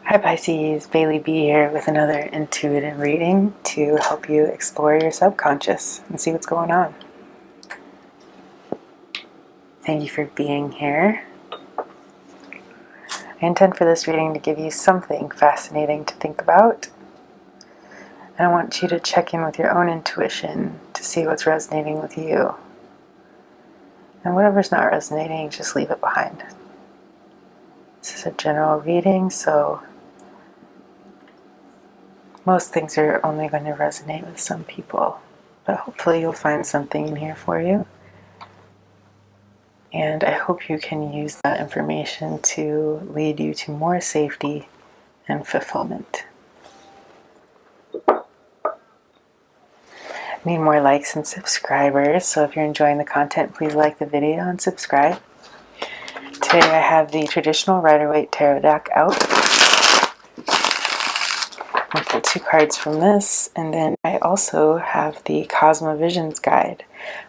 Hi Pisces, Bailey B here with another intuitive reading to help you explore your subconscious and see what's going on. Thank you for being here. I intend for this reading to give you something fascinating to think about. And I want you to check in with your own intuition to see what's resonating with you. And whatever's not resonating, just leave it behind. This is a general reading, so most things are only going to resonate with some people, but hopefully you'll find something in here for you. And I hope you can use that information to lead you to more safety and fulfillment. I need more likes and subscribers, so if you're enjoying the content, please like the video and subscribe. Today I have the traditional Rider-Waite Tarot deck out. I'll pull 2 cards from this, and then I also have the Cosmo Visions guide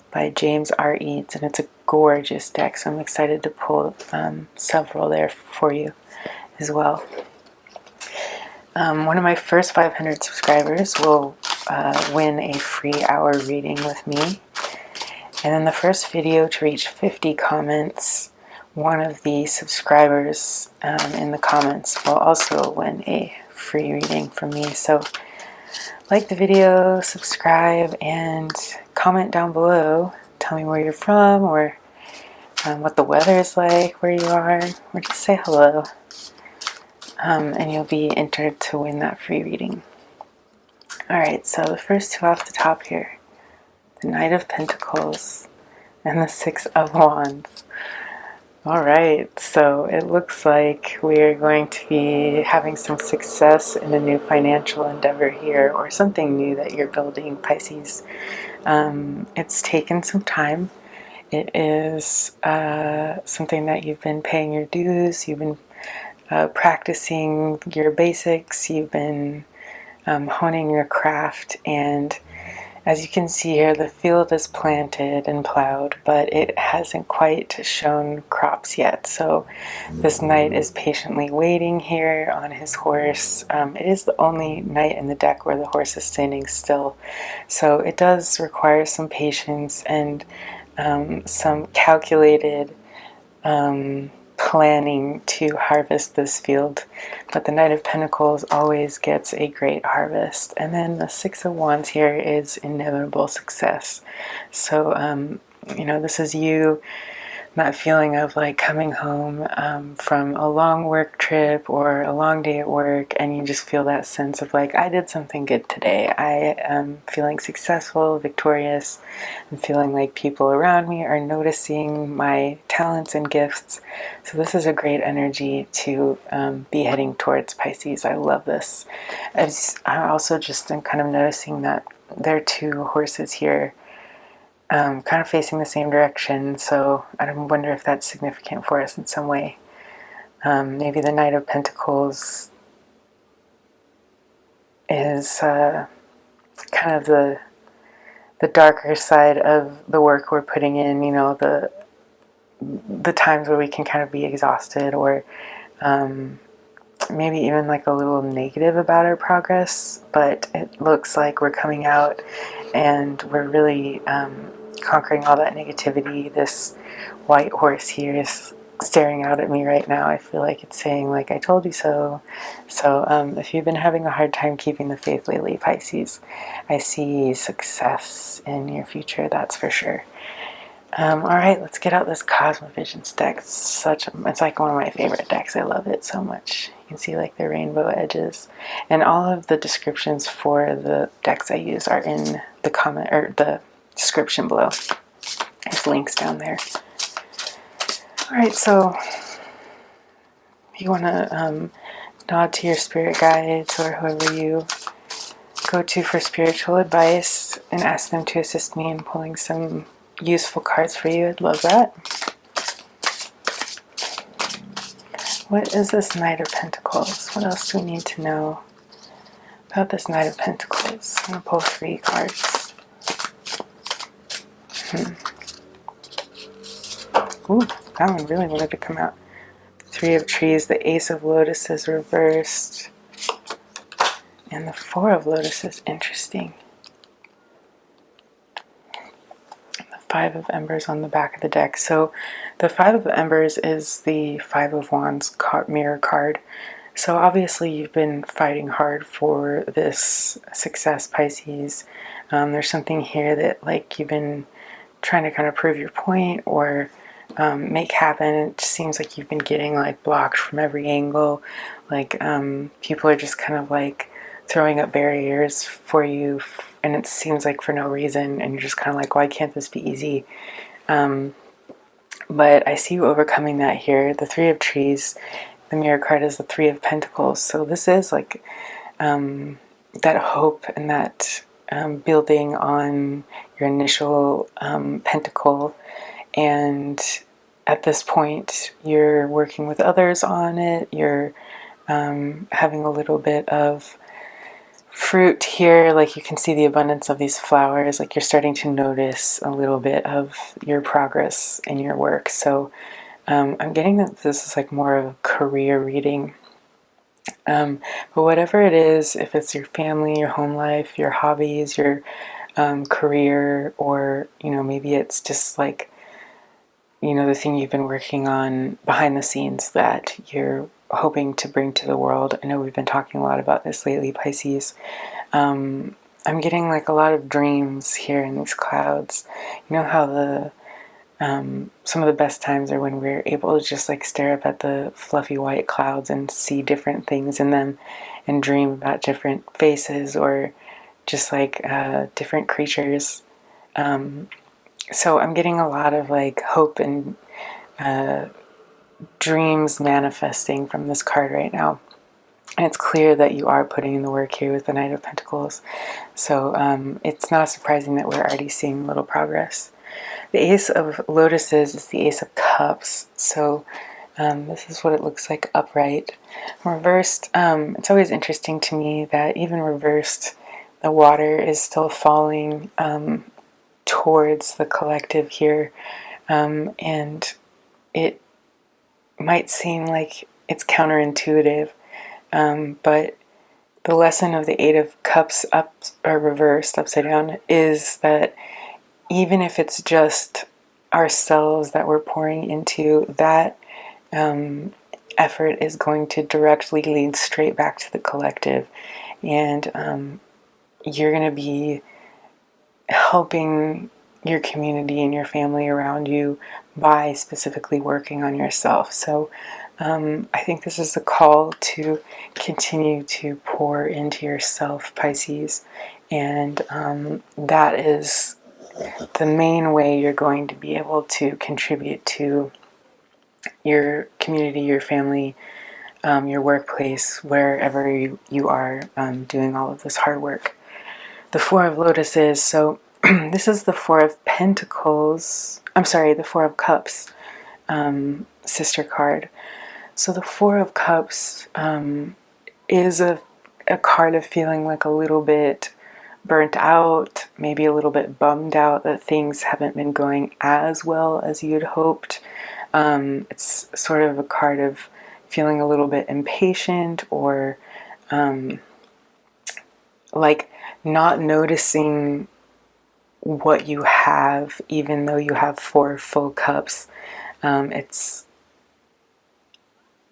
by James R. Eads, and it's a gorgeous deck, so I'm excited to pull several there for you as well. One of my first 500 subscribers will win a free hour reading with me, and then the first video to reach 50 comments, one of the subscribers in the comments will also win a free reading from me. So like the video, subscribe, and comment down below. Tell me where you're from, or what the weather is like where you are, or just say hello. And you'll be entered to win that free reading. Alright, so the first 2 off the top here. The Knight of Pentacles and the 6 of Wands. Alright, so it looks like we're going to be having some success in a new financial endeavor here, or something new that you're building, Pisces. It's taken some time. It is something that you've been paying your dues, you've been practicing your basics, you've been honing your craft, and as you can see here, the field is planted and plowed, but it hasn't quite shown crops yet. So this knight is patiently waiting here on his horse. It is the only knight in the deck where the horse is standing still. So it does require some patience and some calculated planning to harvest this field, but the Knight of Pentacles always gets a great harvest. And then the 6 of Wands here is inevitable success. So you know, this is you, that feeling of like coming home from a long work trip or a long day at work, and you just feel that sense of like, I did something good today. I am feeling successful, victorious. I'm feeling like people around me are noticing my talents and gifts. So this is a great energy to be heading towards, Pisces. I love this. I also just am kind of noticing that there are 2 horses here kind of facing the same direction, so I wonder if that's significant for us in some way. Maybe the Knight of Pentacles is kind of the darker side of the work we're putting in, you know, the times where we can kind of be exhausted, or maybe even like a little negative about our progress, but it looks like we're coming out and we're really conquering all that negativity. This white horse here is staring out at me right now. I feel like it's saying like, I told you so. So if you've been having a hard time keeping the faith lately, Pisces, I see success in your future, that's for sure. Alright, let's get out this Cosmo Visions deck. It's like one of my favorite decks. I love it so much. You can see like the rainbow edges. And all of the descriptions for the decks I use are in the comment, or the description below. There's links down there. Alright, so if you want to nod to your spirit guides or whoever you go to for spiritual advice and ask them to assist me in pulling some useful cards for you, I'd love that. What is this Knight of Pentacles? What else do we need to know about this Knight of Pentacles? I'm going to pull 3 cards. Ooh, that one really wanted to come out. Three of Trees, the Ace of Lotuses reversed, and the Four of Lotuses. Interesting. The Five of Embers on the back of the deck. So the Five of Embers is the Five of Wands mirror card. So obviously you've been fighting hard for this success, Pisces. There's something here that like you've been trying to kind of prove your point or make happen. It just seems like you've been getting like blocked from every angle. Like people are just kind of like throwing up barriers for you, and it seems like for no reason, and you're just kind of like, why can't this be easy? But I see you overcoming that here. The Three of Trees, the mirror card is the Three of Pentacles. So this is like that hope and that building on your initial pentacle. And at this point, you're working with others on it. You're having a little bit of fruit here. Like you can see the abundance of these flowers. Like you're starting to notice a little bit of your progress in your work. So I'm getting that this is like more of a career reading. But whatever it is, if it's your family, your home life, your hobbies, your career, or, you know, maybe it's just like, you know, the thing you've been working on behind the scenes that you're hoping to bring to the world. I know we've been talking a lot about this lately, Pisces. I'm getting like a lot of dreams here in these clouds. You know how the some of the best times are when we're able to just like stare up at the fluffy white clouds and see different things in them and dream about different faces or just like different creatures. So I'm getting a lot of like hope and dreams manifesting from this card right now. And it's clear that you are putting in the work here with the Knight of Pentacles. So it's not surprising that we're already seeing little progress. The Ace of Lotuses is the Ace of Cups. So this is what it looks like upright. Reversed, it's always interesting to me that even reversed, the water is still falling towards the collective here. And it might seem like it's counterintuitive, but the lesson of the Eight of Cups up or reversed, upside down, is that even if it's just ourselves that we're pouring into, that effort is going to directly lead straight back to the collective. And you're going to be helping your community and your family around you by specifically working on yourself. So I think this is a call to continue to pour into yourself, Pisces. And that is the main way you're going to be able to contribute to your community, your family, your workplace, wherever you are doing all of this hard work. The Four of Lotuses. So this is the Four of Pentacles. I'm sorry, the Four of Cups sister card. So the Four of Cups is a card of feeling like a little bit burnt out, maybe a little bit bummed out that things haven't been going as well as you'd hoped. It's sort of a card of feeling a little bit impatient or like not noticing what you have, even though you have four full cups.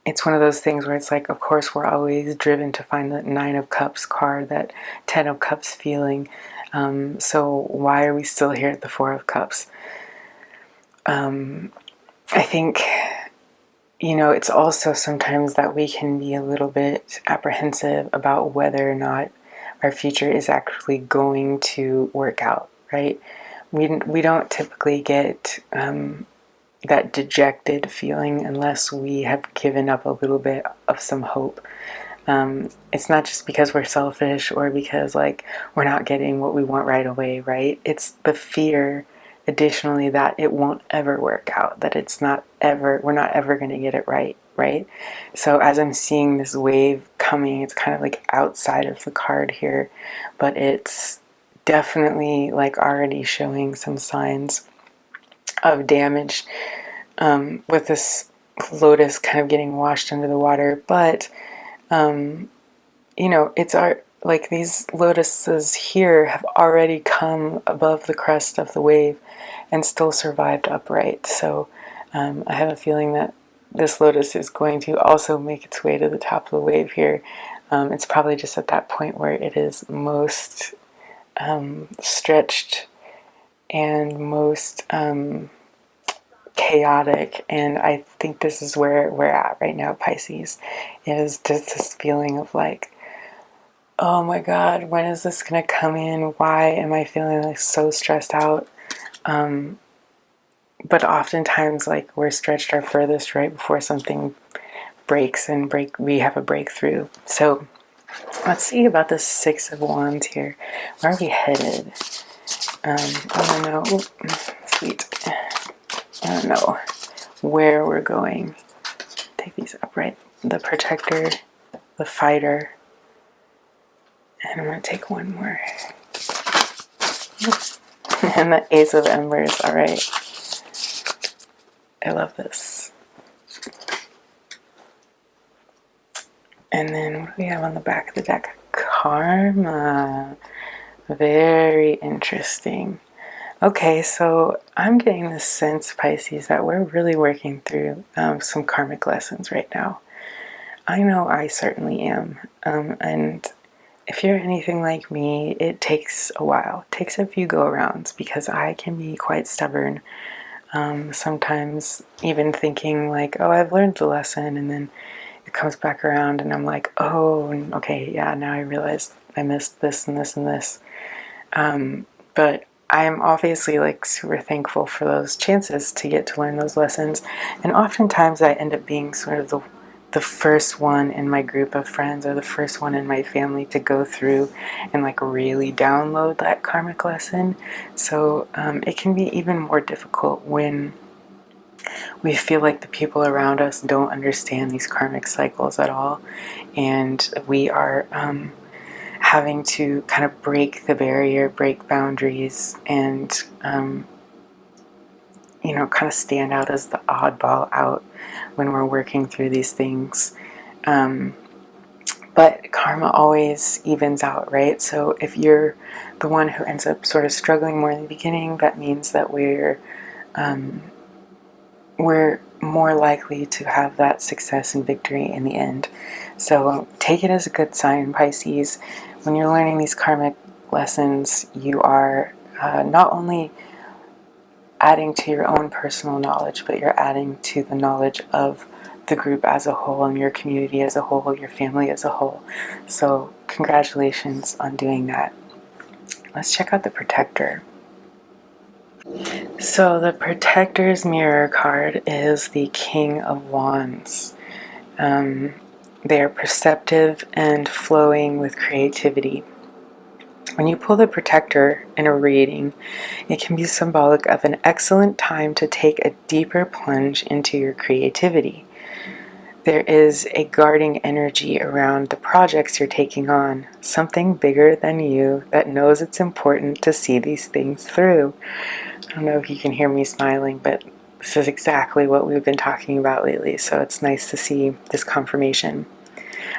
It's one of those things where it's like, of course, we're always driven to find the Nine of Cups card, that Ten of Cups feeling. So why are we still here at the Four of Cups? I think, you know, it's also sometimes that we can be a little bit apprehensive about whether or not our future is actually going to work out, right? We don't typically get that dejected feeling unless we have given up a little bit of some hope. It's not just because we're selfish or because like we're not getting what we want right away, right? It's the fear additionally that it won't ever work out, that we're not ever going to get it right, right? So as I'm seeing this wave coming, it's kind of like outside of the card here, but it's definitely like already showing some signs of damage with this lotus kind of getting washed under the water, but you know, it's our, like, these lotuses here have already come above the crest of the wave and still survived upright. So I have a feeling that this lotus is going to also make its way to the top of the wave here. It's probably just at that point where it is most stretched and most chaotic, and I think this is where we're at right now, Pisces. Is just this feeling of like, oh my god, when is this gonna come in? Why am I feeling like so stressed out? But oftentimes, like, we're stretched our furthest right before something breaks and we have a breakthrough. So let's see about the Six of Wands here. Where are we headed? I don't know. Ooh, sweet. I don't know where we're going. Take these upright. The Protector, the Fighter, and I'm going to take one more. And the Ace of Embers. All right. I love this. And then what do we have on the back of the deck? Karma. Very interesting. Okay, so I'm getting this sense, Pisces, that we're really working through some karmic lessons right now. I know I certainly am. And if you're anything like me, it takes a while. It takes a few go-arounds because I can be quite stubborn. Sometimes even thinking like, oh, I've learned the lesson, and then it comes back around and I'm like, oh, okay, yeah, now I realize I missed this and this and this. But I am obviously like super thankful for those chances to get to learn those lessons. And oftentimes I end up being sort of the first one in my group of friends or the first one in my family to go through and like really download that karmic lesson. So it can be even more difficult when we feel like the people around us don't understand these karmic cycles at all. And we are having to kind of break the barrier, break boundaries, and you know, kind of stand out as the oddball out when we're working through these things. But karma always evens out, right? So if you're the one who ends up sort of struggling more in the beginning, that means that we're more likely to have that success and victory in the end. So take it as a good sign, Pisces. When you're learning these karmic lessons, you are not only adding to your own personal knowledge, but you're adding to the knowledge of the group as a whole and your community as a whole, your family as a whole. So congratulations on doing that. Let's check out the Protector. So the Protector's mirror card is the King of Wands. They are perceptive and flowing with creativity. When you pull the Protector in a reading, it can be symbolic of an excellent time to take a deeper plunge into your creativity. There is a guarding energy around the projects you're taking on, something bigger than you that knows it's important to see these things through. I don't know if you can hear me smiling, but this is exactly what we've been talking about lately, so it's nice to see this confirmation.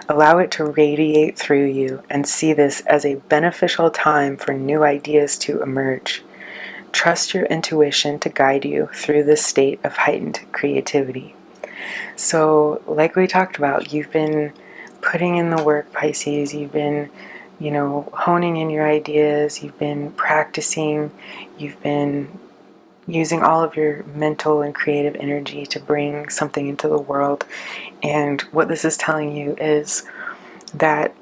Allow it to radiate through you and see this as a beneficial time for new ideas to emerge. Trust your intuition to guide you through this state of heightened creativity. So, like we talked about, you've been putting in the work, Pisces. You've been, you know, honing in your ideas. You've been practicing. You've been using all of your mental and creative energy to bring something into the world. And what this is telling you is that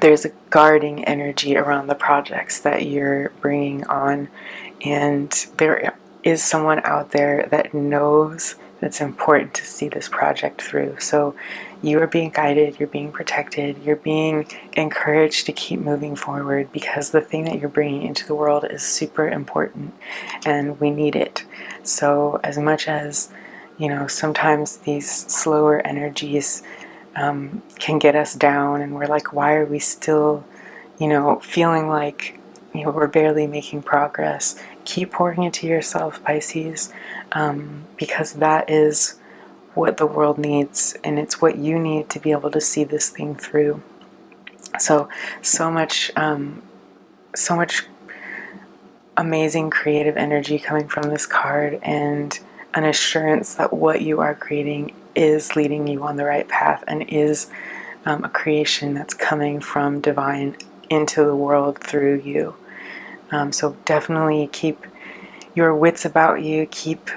there's a guarding energy around the projects that you're bringing on, and there is someone out there that knows that it's important to see this project through. So you are being guided, you're being protected, you're being encouraged to keep moving forward, because the thing that you're bringing into the world is super important and we need it. So as much as, you know, sometimes these slower energies can get us down and we're like, why are we still, you know, feeling like, you know, we're barely making progress. Keep pouring into yourself, Pisces, because that is what the world needs, and it's what you need to be able to see this thing through. So much amazing creative energy coming from this card, and an assurance that what you are creating is leading you on the right path and is a creation that's coming from divine into the world through you. So definitely keep your wits about you, keep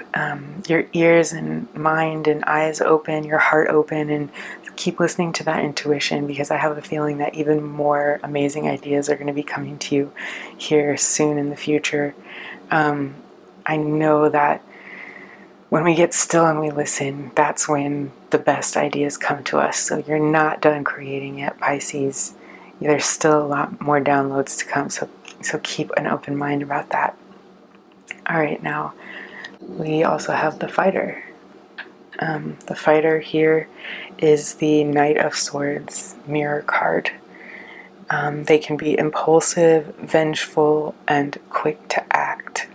your ears and mind and eyes open, your heart open, and keep listening to that intuition, because I have a feeling that even more amazing ideas are going to be coming to you here soon in the future. I know that when we get still and we listen, that's when the best ideas come to us. So you're not done creating yet, Pisces. There's still a lot more downloads to come, so keep an open mind about that. All right, now we also have the Fighter. The Fighter here is the Knight of Swords mirror card. They can be impulsive, vengeful, and quick to act.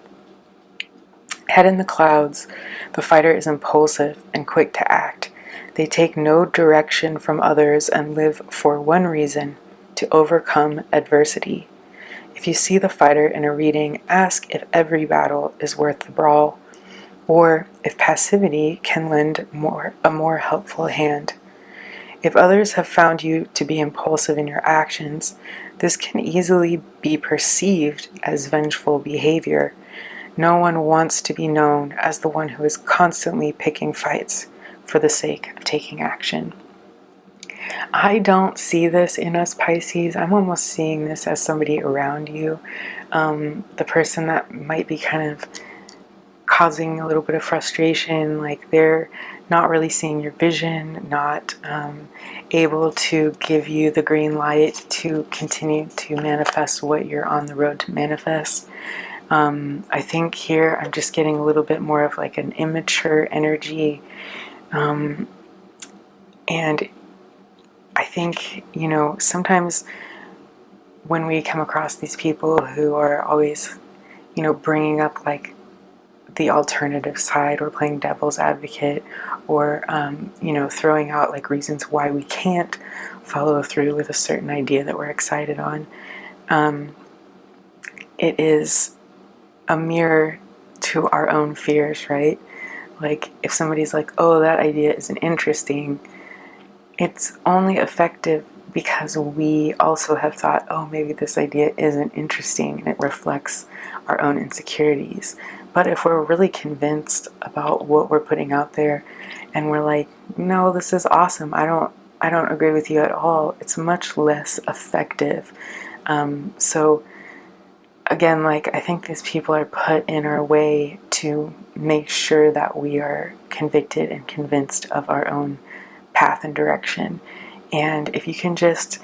Head in the clouds, the Fighter is impulsive and quick to act. They take no direction from others and live for one reason: to overcome adversity. If you see the Fighter in a reading, ask if every battle is worth the brawl, or if passivity can lend a more helpful hand. If others have found you to be impulsive in your actions, this can easily be perceived as vengeful behavior. No one wants to be known as the one who is constantly picking fights for the sake of taking action. I don't see this in us, Pisces. I'm almost seeing this as somebody around you, the person that might be kind of causing a little bit of frustration, like they're not really seeing your vision, not able to give you the green light to continue to manifest what you're on the road to manifest. I think here I'm just getting a little bit more of like an immature energy, and I think, sometimes when we come across these people who are always, bringing up like the alternative side, or playing devil's advocate, or throwing out like reasons why we can't follow through with a certain idea that we're excited on, it is a mirror to our own fears, right? Like if somebody's like, oh, that idea isn't interesting, it's only effective because we also have thought, oh, maybe this idea isn't interesting, and it reflects our own insecurities. But if we're really convinced about what we're putting out there, and we're like, no, this is awesome, I don't agree with you at all, it's much less effective. So again, like, I think these people are put in our way to make sure that we are convicted and convinced of our own path and direction. And if you can just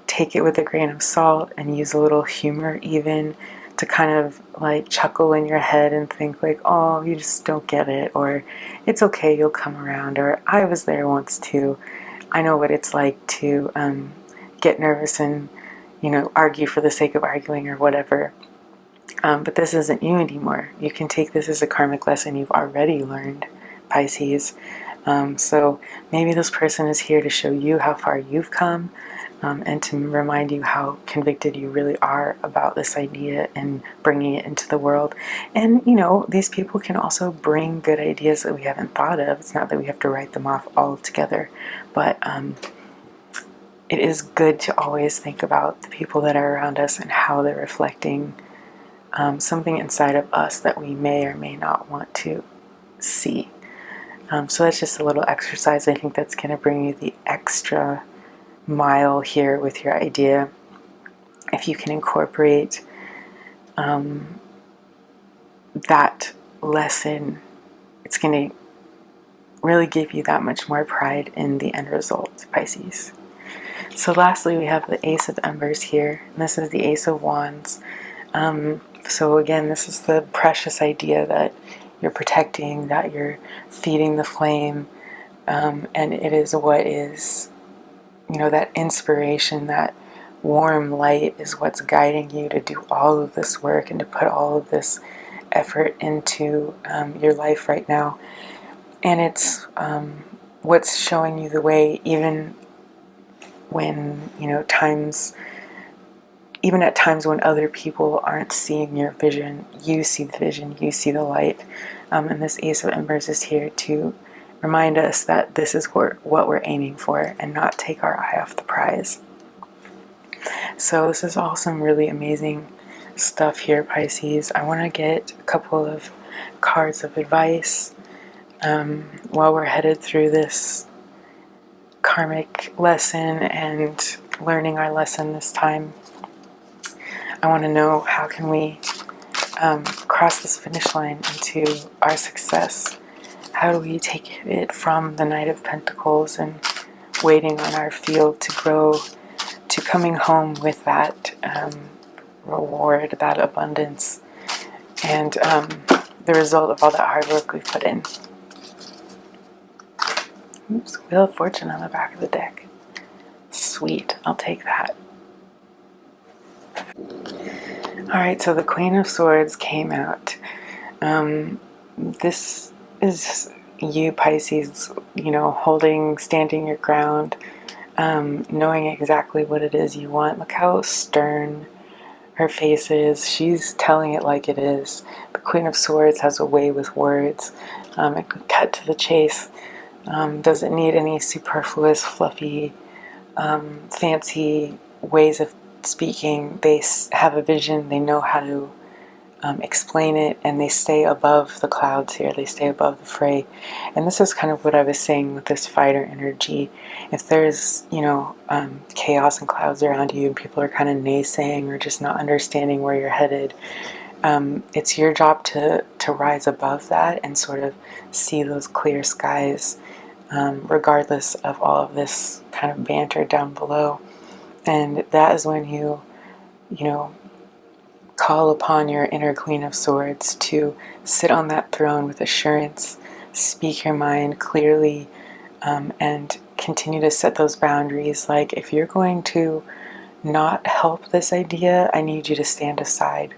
take it with a grain of salt and use a little humor even to kind of like chuckle in your head and think like, oh, you just don't get it, or it's okay, you'll come around, or I was there once too, I know what it's like to get nervous and argue for the sake of arguing or whatever. But this isn't you anymore. You can take this as a karmic lesson you've already learned, Pisces. So maybe this person is here to show you how far you've come, and to remind you how convicted you really are about this idea and bringing it into the world. And, these people can also bring good ideas that we haven't thought of. It's not that we have to write them off altogether, but it is good to always think about the people that are around us and how they're reflecting something inside of us that we may or may not want to see. So that's just a little exercise. I think that's going to bring you the extra mile here with your idea. If you can incorporate that lesson, it's going to really give you that much more pride in the end result, Pisces. So lastly, we have the Ace of Embers here, and this is the Ace of Wands. So again, this is the precious idea that you're protecting, that you're feeding the flame, and it is what is, that inspiration, that warm light is what's guiding you to do all of this work and to put all of this effort into your life right now. And it's what's showing you the way, even when, you know, even at times when other people aren't seeing your vision, you see the vision, you see the light. And this Ace of Embers is here to remind us that this is what we're aiming for, and not take our eye off the prize. So this is all some really amazing stuff here, Pisces. I want to get a couple of cards of advice while we're headed through this karmic lesson and learning our lesson this time. I want to know, how can we cross this finish line into our success? How do we take it from the Knight of Pentacles and waiting on our field to grow, to coming home with that reward, that abundance, and the result of all that hard work we've put in. Oops, Wheel of Fortune on the back of the deck. Sweet, I'll take that. Alright, so the Queen of Swords came out. This is you, Pisces, you know, standing your ground, knowing exactly what it is you want. Look how stern her face is. She's telling it like it is. The Queen of Swords has a way with words. It can cut to the chase. Doesn't need any superfluous, fluffy, fancy ways of speaking. They have a vision. They know how to explain it, and they stay above the clouds here. They stay above the fray. And this is kind of what I was saying with this fighter energy. If there's, you know, chaos and clouds around you, and people are kind of naysaying or just not understanding where you're headed, it's your job to rise above that and sort of see those clear skies, regardless of all of this kind of banter down below. And that is when you know, call upon your inner Queen of Swords to sit on that throne with assurance, speak your mind clearly, and continue to set those boundaries. Like, if you're going to not help this idea, I need you to stand aside,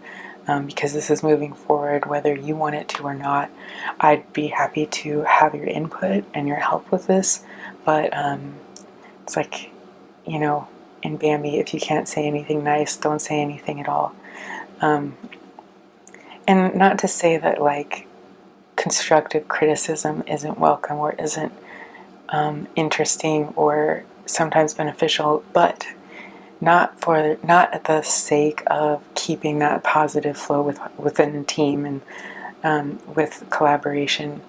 because this is moving forward whether you want it to or not. I'd be happy to have your input and your help with this, but it's like, you know, in Bambi, if you can't say anything nice, don't say anything at all. And not to say that, like, constructive criticism isn't welcome or isn't interesting or sometimes beneficial, but not at the sake of keeping that positive flow within the team and with collaboration.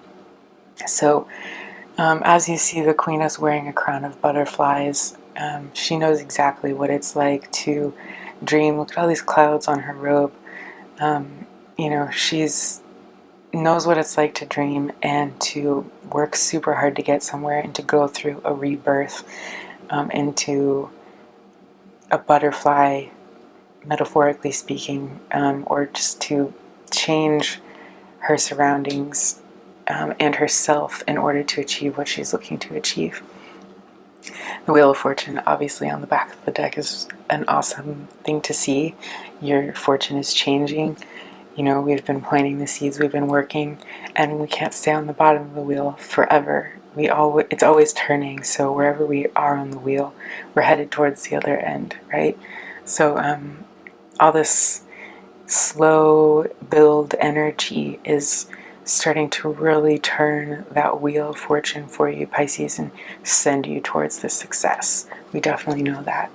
So as you see, the Queen is wearing a crown of butterflies. She knows exactly what it's like to dream. Look at all these clouds on her robe. You know, she's knows what it's like to dream and to work super hard to get somewhere and to go through a rebirth into a butterfly, metaphorically speaking, or just to change her surroundings and herself in order to achieve what she's looking to achieve. The Wheel of Fortune, obviously, on the back of the deck is an awesome thing to see. Your fortune is changing. You know, we've been planting the seeds, we've been working, and we can't stay on the bottom of the wheel forever. It's always turning, so wherever we are on the wheel, we're headed towards the other end, right? So all this slow build energy is starting to really turn that Wheel of Fortune for you, Pisces, and send you towards the success. We definitely know that.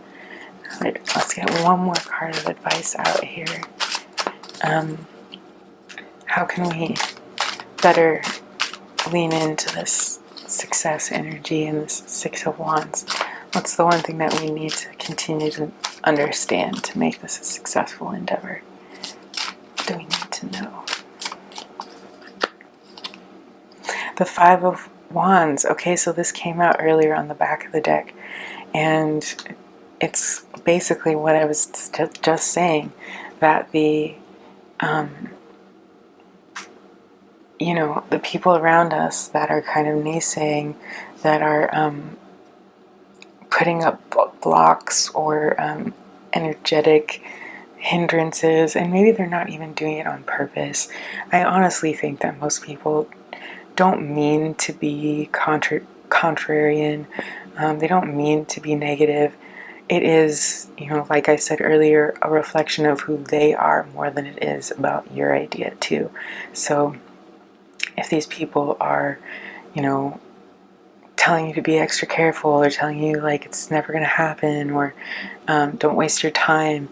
All right, let's get one more card of advice out here. How can we better lean into this success energy and this Six of Wands? What's the one thing that we need to continue to understand to make this a successful endeavor? What do we need to know? The Five of Wands. Okay, so this came out earlier on the back of the deck, and it's basically what I was just saying, that the you know, the people around us that are kind of naysaying, that are putting up blocks or energetic hindrances, and maybe they're not even doing it on purpose. I honestly think that most people don't mean to be contrarian. They don't mean to be negative. It is, like I said earlier, a reflection of who they are more than it is about your idea too. So if these people are, telling you to be extra careful, or telling you like it's never going to happen, or don't waste your time,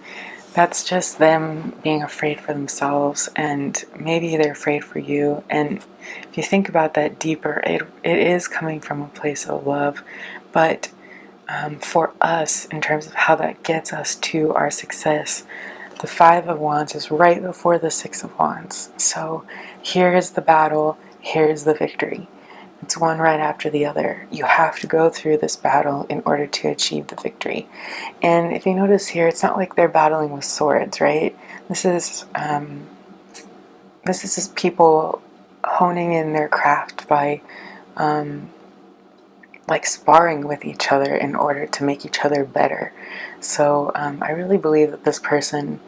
that's just them being afraid for themselves, and maybe they're afraid for you. And if you think about that deeper, it is coming from a place of love. But for us, in terms of how that gets us to our success, the Five of Wands is right before the Six of Wands. So here is the battle, here's the victory. It's one right after the other. You have to go through this battle in order to achieve the victory. And if you notice here, it's not like they're battling with swords, right? This is just people honing in their craft by like sparring with each other in order to make each other better. So I really believe that this person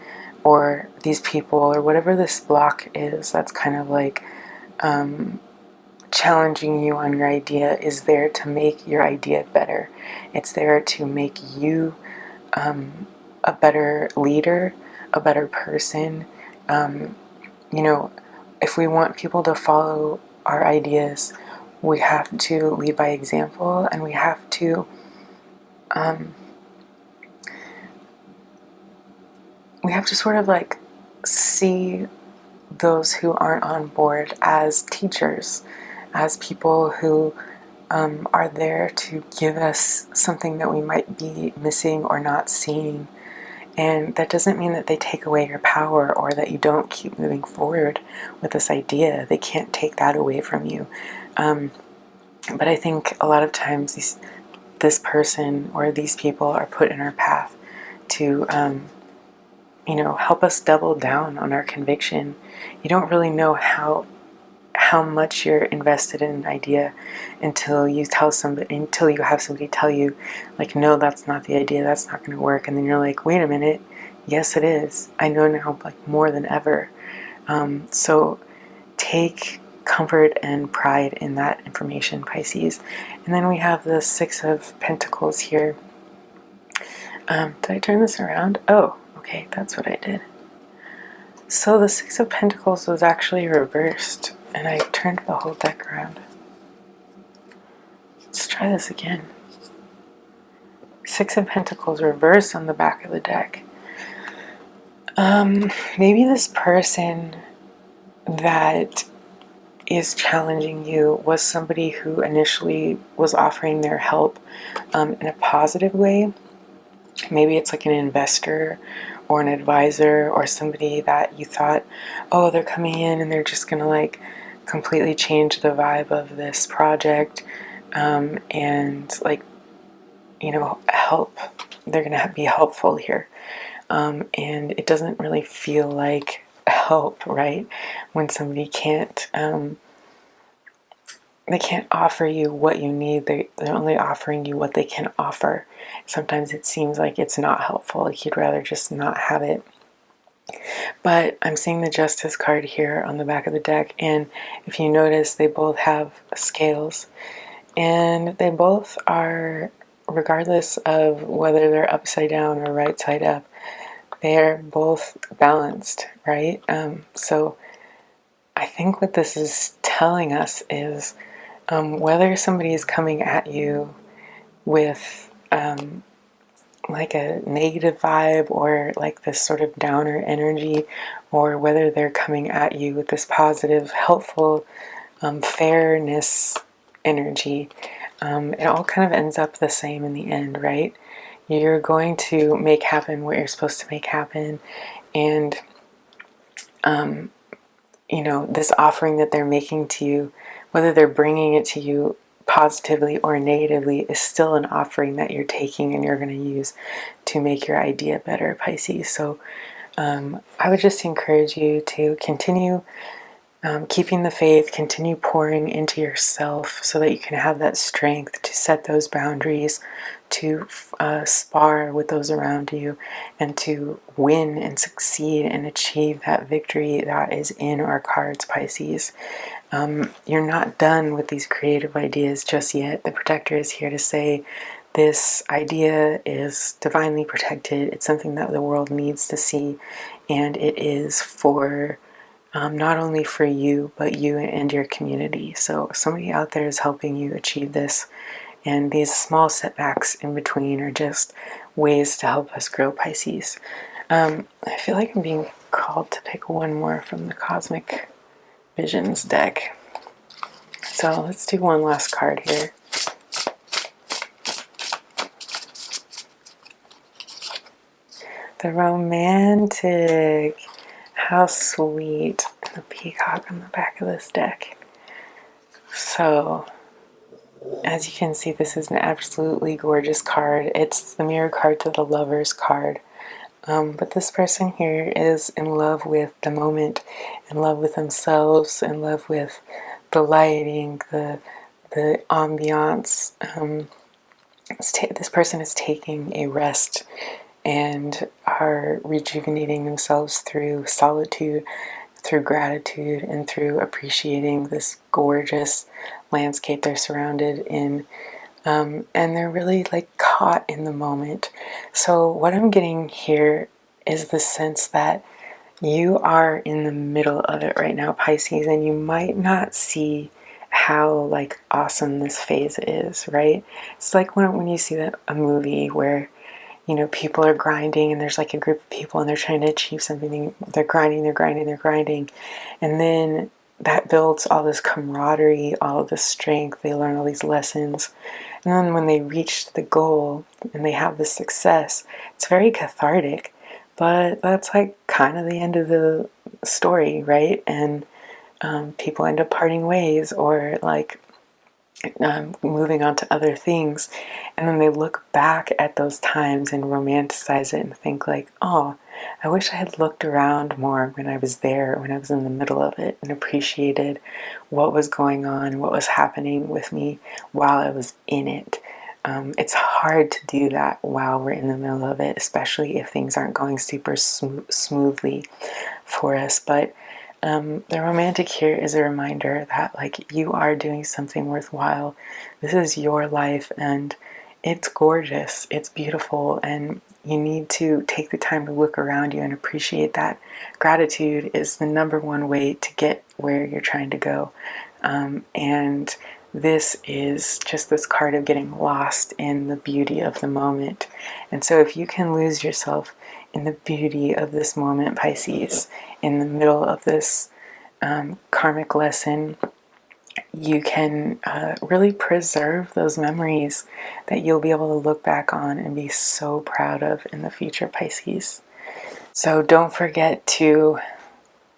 or these people or whatever this block is that's kind of like challenging you on your idea is there to make your idea better. It's there to make you a better leader, a better person. If we want people to follow our ideas, we have to lead by example, and we have to sort of like see those who aren't on board as teachers, as people who are there to give us something that we might be missing or not seeing. And that doesn't mean that they take away your power or that you don't keep moving forward with this idea. They can't take that away from you. But I think a lot of times this person or these people are put in our path to, help us double down on our conviction. You don't really know how much you're invested in an idea until you have somebody tell you, like, no, that's not the idea, that's not going to work. And then you're like, wait a minute, yes it is. I know now, like, more than ever. So take comfort and pride in that information, Pisces. And then we have the Six of Pentacles here. Did I turn this around? Oh, okay, that's what I did. So the Six of Pentacles was actually reversed, and I turned the whole deck around. Let's try this again. Six of Pentacles reversed on the back of the deck. Maybe this person that is challenging you was somebody who initially was offering their help in a positive way. Maybe it's like an investor or an advisor or somebody that you thought, oh, they're coming in and they're just going to like completely change the vibe of this project and like, help. They're going to be helpful here. And it doesn't really feel like help, right? When somebody can't offer you what you need. They're only offering you what they can offer. Sometimes it seems like it's not helpful. Like you'd rather just not have it. But I'm seeing the Justice card here on the back of the deck, and if you notice, they both have scales, and they both are, regardless of whether they're upside down or right side up, they're both balanced, right? So I think what this is telling us is whether somebody is coming at you with like a negative vibe or like this sort of downer energy, or whether they're coming at you with this positive, helpful, fairness energy, it all kind of ends up the same in the end, right? You're going to make happen what you're supposed to make happen, and this offering that they're making to you, whether they're bringing it to you positively or negatively, is still an offering that you're taking and you're going to use to make your idea better, Pisces. So I would just encourage you to continue keeping the faith, continue pouring into yourself so that you can have that strength to set those boundaries, to spar with those around you, and to win and succeed and achieve that victory that is in our cards, Pisces. You're not done with these creative ideas just yet. The protector is here to say this idea is divinely protected. It's something that the world needs to see, and it is for not only for you, but you and your community. So somebody out there is helping you achieve this, and these small setbacks in between are just ways to help us grow, Pisces. I feel like I'm being called to pick one more from the Cosmic Visions deck. So let's do one last card here. The Romantic. How sweet. And the peacock on the back of this deck. So, as you can see, this is an absolutely gorgeous card. It's the mirror card to the Lover's card. But this person here is in love with the moment, in love with themselves, in love with the lighting, the ambiance. This person is taking a rest and are rejuvenating themselves through solitude, through gratitude, and through appreciating this gorgeous landscape they're surrounded in. And they're really like caught in the moment. So what I'm getting here is the sense that you are in the middle of it right now, Pisces, and you might not see how like awesome this phase is, right? It's like when you see a movie where, you know, people are grinding and there's like a group of people and they're trying to achieve something. They're grinding, they're grinding, they're grinding. And then that builds all this camaraderie, all of this strength. They learn all these lessons. And then when they reach the goal and they have this success, it's very cathartic. But that's like kind of the end of the story, right? And people end up parting ways or like moving on to other things. And then they look back at those times and romanticize it and think like, oh, I wish I had looked around more when I was there, when I was in the middle of it, and appreciated what was going on, what was happening with me while I was in it. It's hard to do that while we're in the middle of it, especially if things aren't going super smoothly for us. But the romantic here is a reminder that like you are doing something worthwhile. This is your life and it's gorgeous, it's beautiful, and you need to take the time to look around you and appreciate that. Gratitude is the number one way to get where you're trying to go. And this is just this card of getting lost in the beauty of the moment. And so if you can lose yourself in the beauty of this moment, Pisces, in the middle of this karmic lesson, you can really preserve those memories that you'll be able to look back on and be so proud of in the future, Pisces. So don't forget to,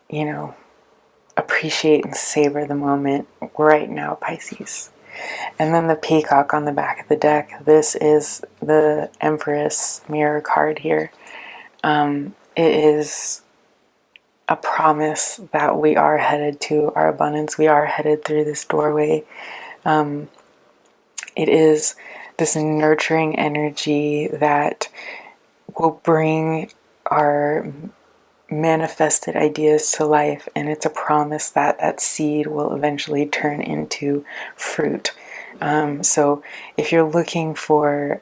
you know, appreciate and savor the moment right now, Pisces. And then the peacock on the back of the deck. This is the Empress mirror card here. It is a promise that we are headed to our abundance. We are headed through this doorway. It is this nurturing energy that will bring our manifested ideas to life, and it's a promise that that seed will eventually turn into fruit. So if you're looking for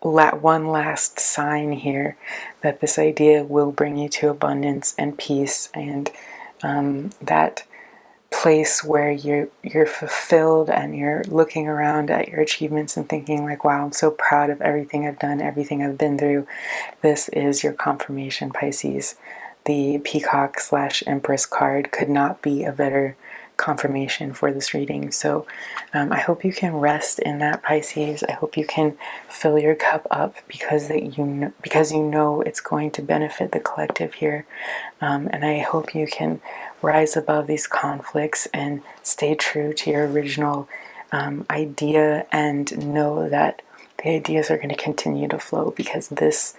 one last sign here that this idea will bring you to abundance and peace, and that place where you're fulfilled and you're looking around at your achievements and thinking like, wow, I'm so proud of everything I've done, everything I've been through. This is your confirmation, Pisces. The peacock / Empress card could not be a better confirmation for this reading. So I hope you can rest in that, Pisces. I hope you can fill your cup up because you know it's going to benefit the collective here. And I hope you can rise above these conflicts and stay true to your original idea, and know that the ideas are going to continue to flow, because this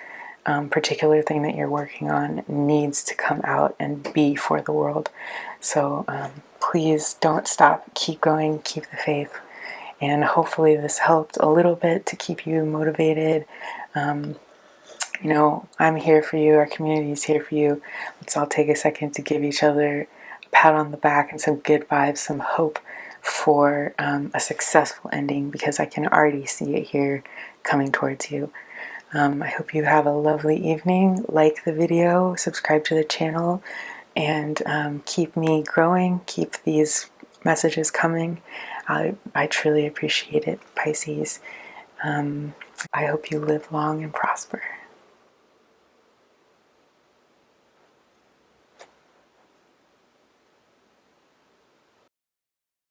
particular thing that you're working on needs to come out and be for the world. So please don't stop. Keep going. Keep the faith. And hopefully this helped a little bit to keep you motivated. You know, I'm here for you. Our community is here for you. Let's all take a second to give each other pat on the back and some good vibes, some hope for a successful ending, because I can already see it here coming towards you. I hope you have a lovely evening. Like the video, subscribe to the channel, and keep me growing, keep these messages coming. I truly appreciate it, Pisces. I hope you live long and prosper.